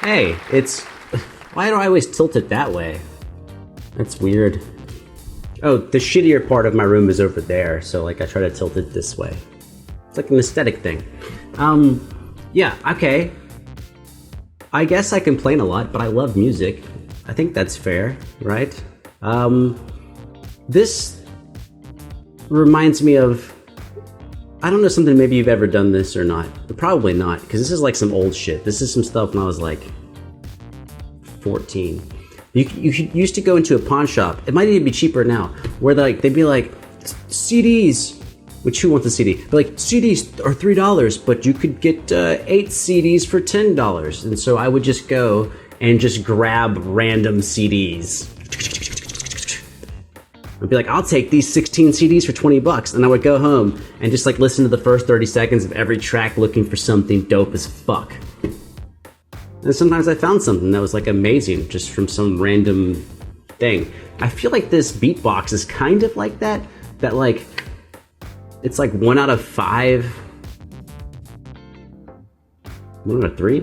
Hey, it's... Why do I always tilt it that way? That's weird. Oh, the shittier part of my room is over there, so like I try to tilt it this way. It's like an aesthetic thing. Yeah, okay. I guess I complain a lot, but I love music. I think that's fair, right? This reminds me of... I don't know something, maybe you've ever done this or not. But probably not, because this is like some old shit. This is some stuff when I was like 14. You used to go into a pawn shop. It might even be cheaper now, where they'd be like, CDs. Which, who wants a CD? But like, CDs are $3, but you could get 8 CDs for $10. And so I would just go and just grab random CDs. I'd be like, I'll take these 16 CDs for 20 bucks. And I would go home and just like listen to the first 30 seconds of every track looking for something dope as fuck. And sometimes I found something that was like amazing just from some random thing. I feel like this Beatbox is kind of like that. That like, it's like 1 out of 5. 1 out of 3?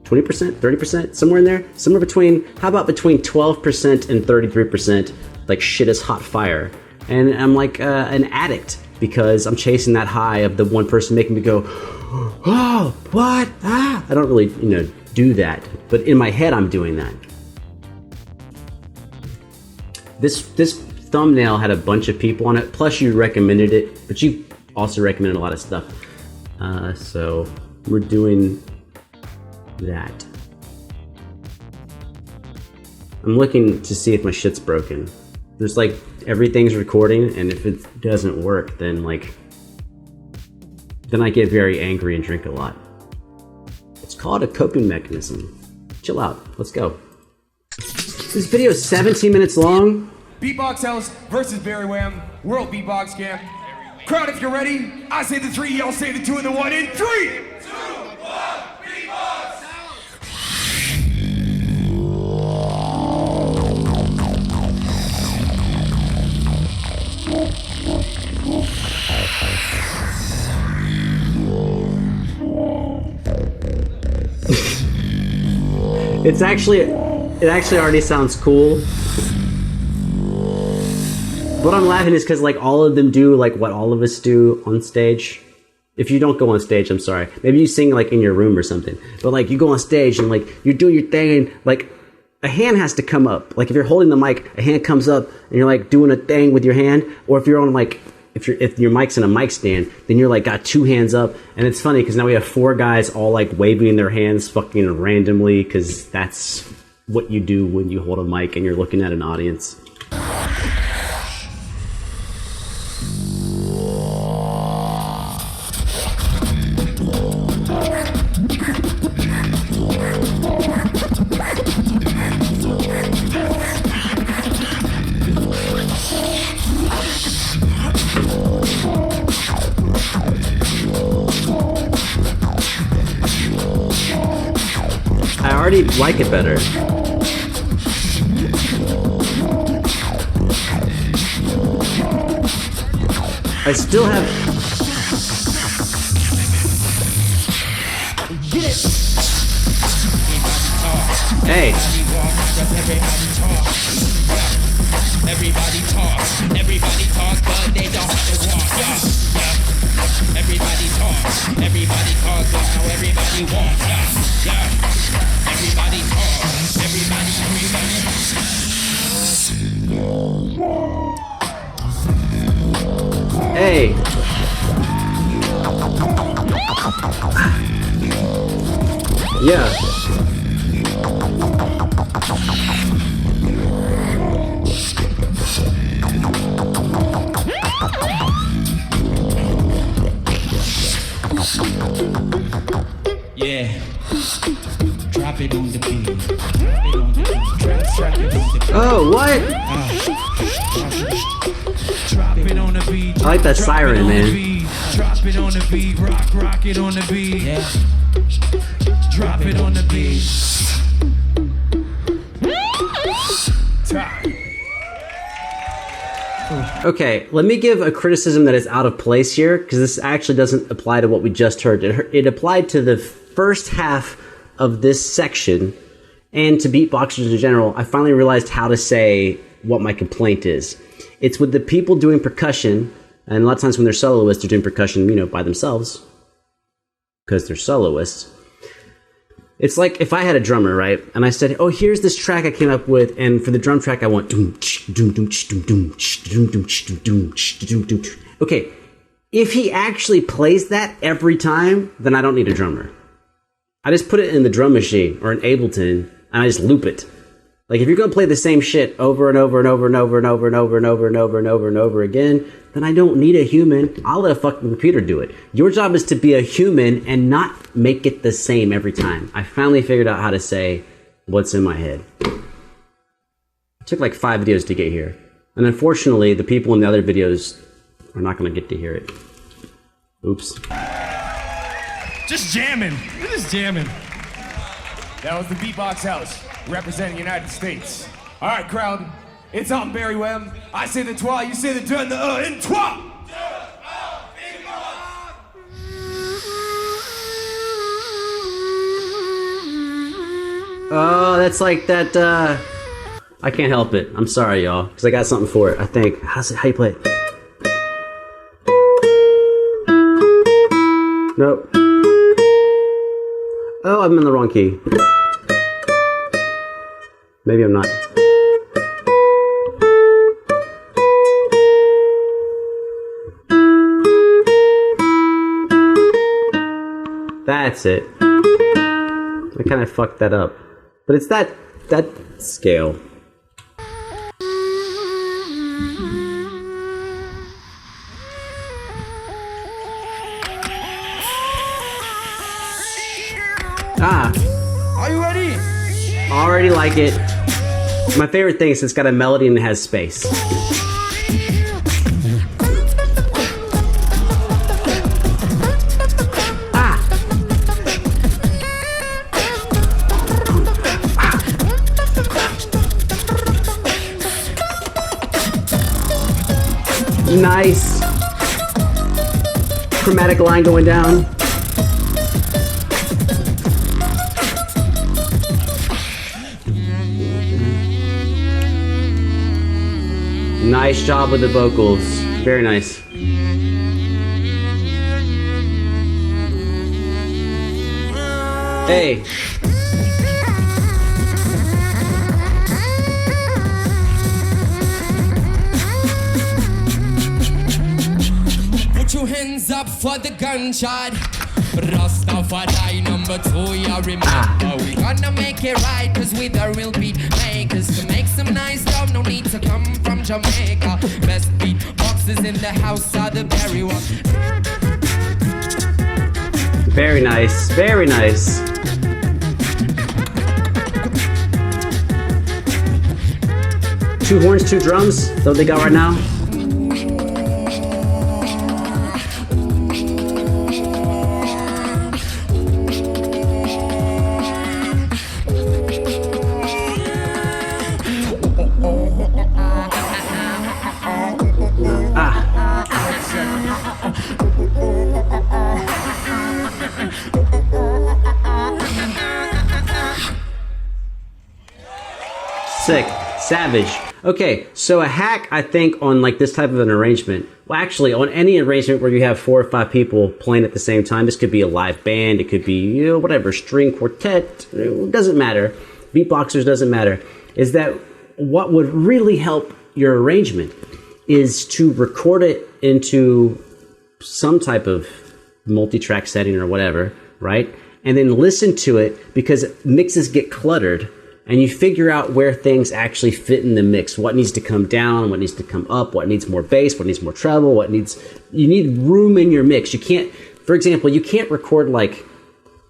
20%? 30%? Somewhere in there? Somewhere between, how about between 12% and 33%? Like shit is hot fire. And I'm like an addict because I'm chasing that high of the one person making me go, oh, what? Ah! I don't really, do that. But in my head, I'm doing that. This thumbnail had a bunch of people on it, plus you recommended it, but you also recommended a lot of stuff. So we're doing that. I'm looking to see if my shit's broken. There's like, everything's recording, and if it doesn't work, then I get very angry and drink a lot. It's called a coping mechanism. Chill out, let's go. This video is 17 minutes long. Beatbox House versus BERYWAM, World Beatbox Camp. Crowd, if you're ready, I say the 3, y'all say the 2 and the 1 in 3, 2, 1, Beatbox! It actually already sounds cool. What I'm laughing is because like all of them do like what all of us do on stage. If you don't go on stage, I'm sorry. Maybe you sing like in your room or something. But like you go on stage and like you do your thing and like a hand has to come up. Like if you're holding the mic, a hand comes up and you're like doing a thing with your hand. Or if you're on like, if your mic's in a mic stand, then you're like got 2 hands up. And it's funny because now we have 4 guys all like waving their hands fucking randomly because that's what you do when you hold a mic and you're looking at an audience. I already like it better. I still have... Get it! Hey! Everybody talks, but they don't have to walk. Yeah. Everybody talks, but now everybody wants. Yeah. Everybody talks, everybody. Hey! Yeah. Yeah. Drop it on the beat. Drop it on the beat. Drop it on the beat. Oh, what? Drop it on the beat. I like that siren, man. Drop it on the beat. Rock it on the beat. Yeah. Drop it on the beat. Okay, let me give a criticism that is out of place here, because this actually doesn't apply to what we just heard. It applied to the first half of this section, and to beatboxers in general, I finally realized how to say what my complaint is. It's with the people doing percussion, and a lot of times when they're soloists, they're doing percussion, you know, by themselves, because they're soloists. It's like if I had a drummer, right, and I said, oh, here's this track I came up with, and for the drum track I want okay, if he actually plays that every time, then I don't need a drummer. I just put it in the drum machine or an Ableton, and I just loop it. Like, if you're going to play the same shit over and over and over and over and over and over and over and over and over and over again, then I don't need a human. I'll let a fucking computer do it. Your job is to be a human and not make it the same every time. I finally figured out how to say what's in my head. It took like 5 videos to get here. And unfortunately, the people in the other videos are not going to get to hear it. Oops. Just jamming. We're just jamming. That was the Beatbox House, representing the United States. All right, crowd, it's on BERYWAM. I say the trois, you say the deux, and the and trois. Oh, that's like that, I can't help it. I'm sorry, y'all, because I got something for it, I think. How you play it? Nope. Oh, I'm in the wrong key. Maybe I'm not. That's it. I kind of fucked that up. But it's that scale. Ah. Are you ready? Already like it. My favorite thing is it's got a melody and it has space. Nice. Chromatic line going down. Nice job with the vocals. Very nice. Hey. Put your hands up for the gunshot. Rastafari number 2, you remember. We gonna make it right, cause we the real beat makers. To make some nice stuff, no need to come from Jamaica. Best beatboxes in the house are the BERYWAM. Very nice, very nice. Two horns, two drums, that's what they got right now. Sick. Savage. Okay, so a hack, I think, on like this type of an arrangement, well, actually, on any arrangement where you have 4 or 5 people playing at the same time, this could be a live band, it could be, you know, whatever, string quartet, it doesn't matter, beatboxers doesn't matter, is that what would really help your arrangement is to record it into some type of multi-track setting or whatever, right? And then listen to it, because mixes get cluttered. And you figure out where things actually fit in the mix. What needs to come down, what needs to come up, what needs more bass, what needs more treble, you need room in your mix. You can't, for example, you can't record like,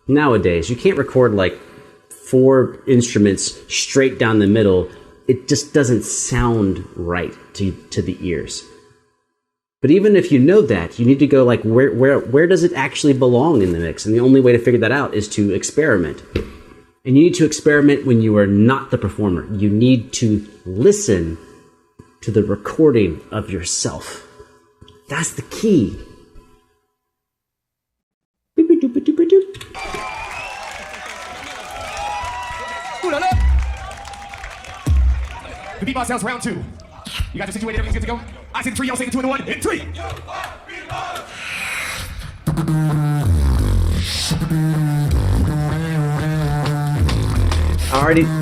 nowadays, you can't record like 4 instruments straight down the middle. It just doesn't sound right to the ears. But even if you know that, you need to go like, where does it actually belong in the mix? And the only way to figure that out is to experiment. And you need to experiment when you are not the performer. You need to listen to the recording of yourself. That's the key. The Beatbox House round 2. You guys are situated, everything's good to go? I say the 3, y'all say the 2 and the 1. In 3.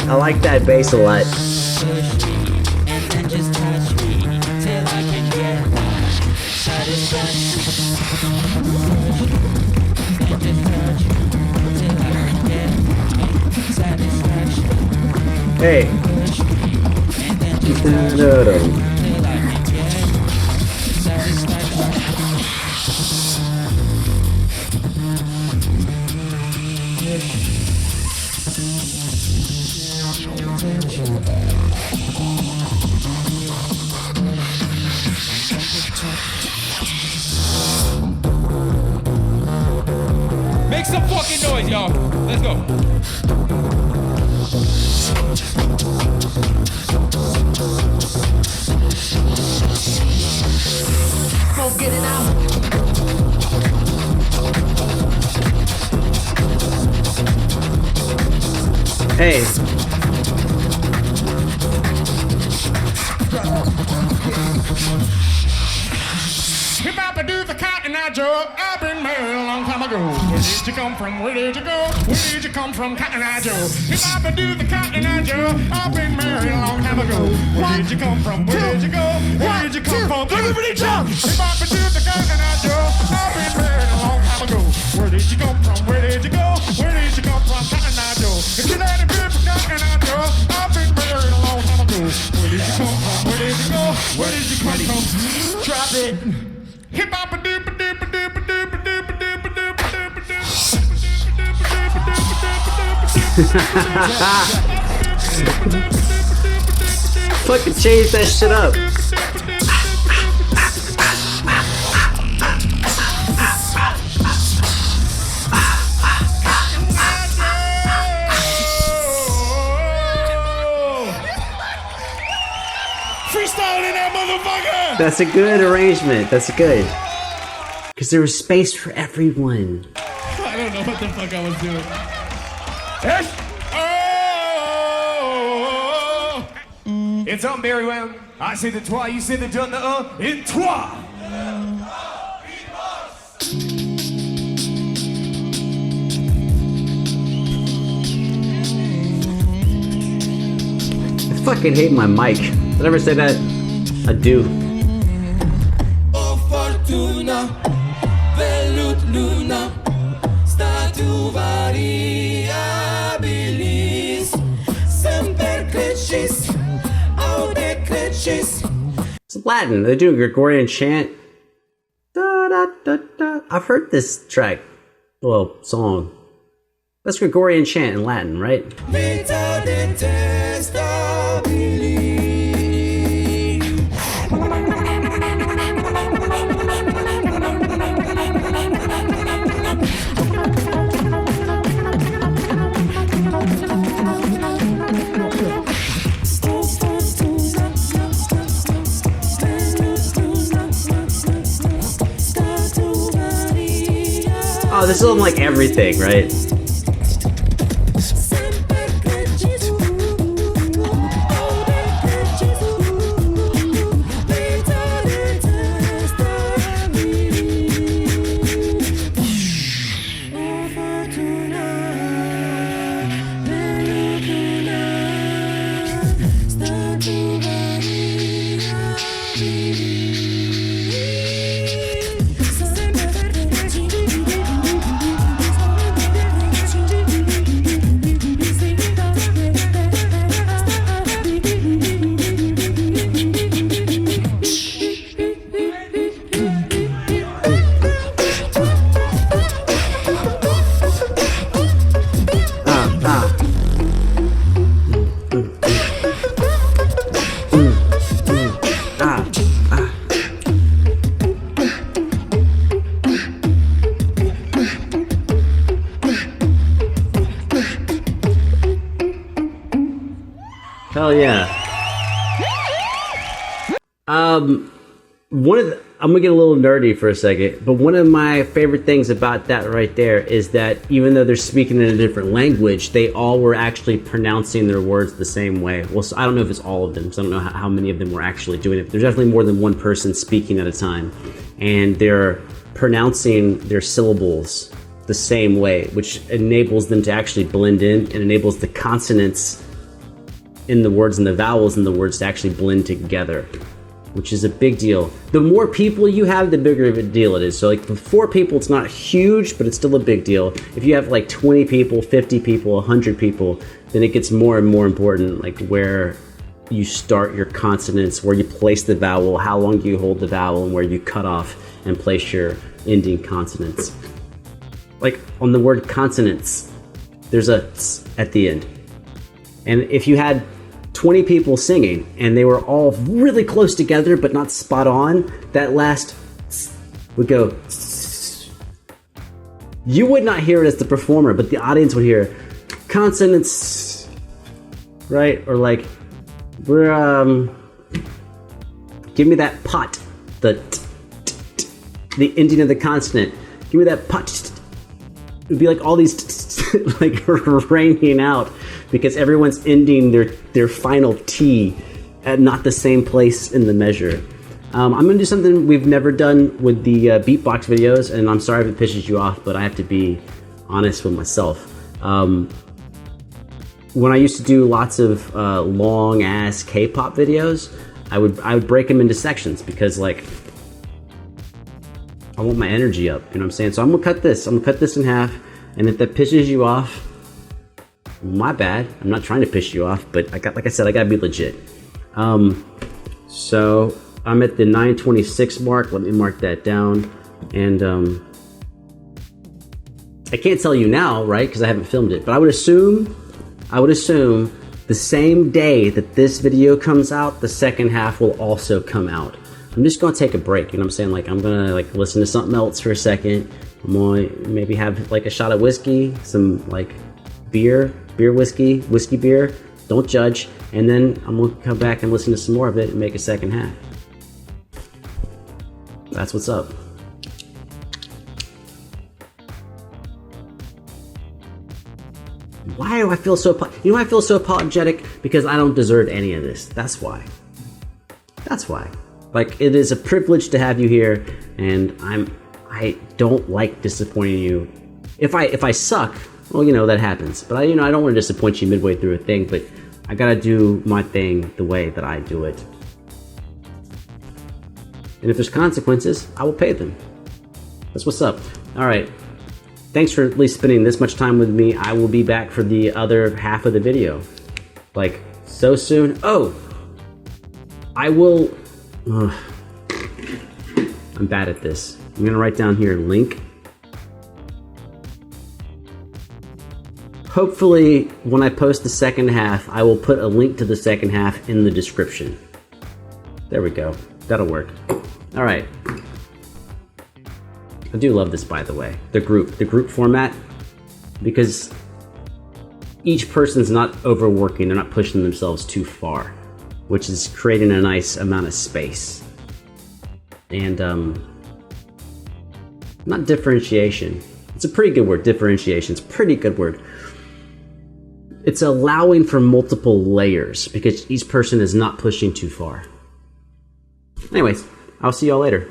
I like that bass a lot. Push me and then just touch me till I can get satisfaction. And just touch me till I can get satisfaction. Hey. Push me and then just touch me till I can get satisfaction. Make some fucking noise, y'all. Let's go. Go get it out. Hey. If I could do the cotton eye Joe, I've been married a long time ago. Where did you come from? Where did you go? Where did you come from, Cotton Eye Joe? If I could do the cotton eye Joe, I've been married a long time ago. Where did you come from? Where did you go? Where did you come from? Everybody jump! If I could do the cotton eye Joe, I've been married a long time ago. Where did you come from? Where did you go? Where did you come from, Cotton Eye Joe? If you let it be for Cotton Eye Joe, I've been married a long time ago. Where did you come from? Where did you go? Where did you come from? Drop it. Hip hop a doop a doop a doop a doop a doop a doop a doop a doop a doop a doop. Fucking change that shit up. Freestyling that motherfucker! That's a good arrangement. That's good. Because there was space for everyone. I don't know what the fuck I was doing. Yes! Oh! It's on BERYWAM. I say the trois, you say the deux, the un, in trois! I fucking hate my mic. Did I ever say that? I do. Oh fortuna, velut luna, statu variabilis, semper crescis, aude crescis. It's Latin. They do a Gregorian chant. Da, da, da, da. I've heard this track. Well, song. That's Gregorian chant in Latin, right? Vita detestabili. Oh, this is on like everything, right? Hell yeah. I'm gonna get a little nerdy for a second, but one of my favorite things about that right there is that even though they're speaking in a different language, they all were actually pronouncing their words the same way. Well, so I don't know if it's all of them, so I don't know how many of them were actually doing it. But there's definitely more than one person speaking at a time, and they're pronouncing their syllables the same way, which enables them to actually blend in and enables the consonants in the words and the vowels in the words to actually blend together, which is a big deal. The more people you have, the bigger of a deal it is. So like with 4 people, it's not huge, but it's still a big deal. If you have like 20 people, 50 people, 100 people, then it gets more and more important, like where you start your consonants, where you place the vowel, how long you hold the vowel, and where you cut off and place your ending consonants. Like on the word consonants, there's a ts at the end. And if you had 20 people singing and they were all really close together but not spot on, that last would go. You would not hear it as the performer, but the audience would hear consonants, right? Or like, we're give me that pot, the ending of the consonant. Give me that pot. It would be like all these like raining out because everyone's ending their final T at not the same place in the measure. I'm gonna do something we've never done with the beatbox videos, and I'm sorry if it pisses you off, but I have to be honest with myself. When I used to do lots of long ass K-pop videos, I would break them into sections because like I want my energy up, you know what I'm saying? So I'm gonna cut this in half, and if that pisses you off, my bad. I'm not trying to piss you off, but like I said, I gotta be legit. So I'm at the 9:26 mark. Let me mark that down, and I can't tell you now, right? Because I haven't filmed it, but I would assume the same day that this video comes out, the second half will also come out. I'm just gonna take a break, you know what I'm saying? Like I'm gonna like listen to something else for a second. I'm gonna maybe have like a shot of whiskey, some like whiskey beer. Don't judge. And then I'm gonna come back and listen to some more of it and make a second half. That's what's up. Why do I feel so? You know why I feel so apologetic? Because I don't deserve any of this. That's why. That's why. Like, it is a privilege to have you here, and I don't like disappointing you. If I suck, well, you know, that happens. But I don't want to disappoint you midway through a thing, but I gotta do my thing the way that I do it. And if there's consequences, I will pay them. That's what's up. All right. Thanks for at least spending this much time with me. I will be back for the other half of the video. Like, so soon. Oh! I will... I'm bad at this. I'm gonna write down here link. Hopefully, when I post the second half, I will put a link to the second half in the description. There we go. That'll work. All right. I do love this, by the way. The group format, because each person's not overworking. They're not pushing themselves too far, which is creating a nice amount of space. And not differentiation. It's a pretty good word, differentiation. It's a pretty good word. It's allowing for multiple layers because each person is not pushing too far. Anyways, I'll see y'all later.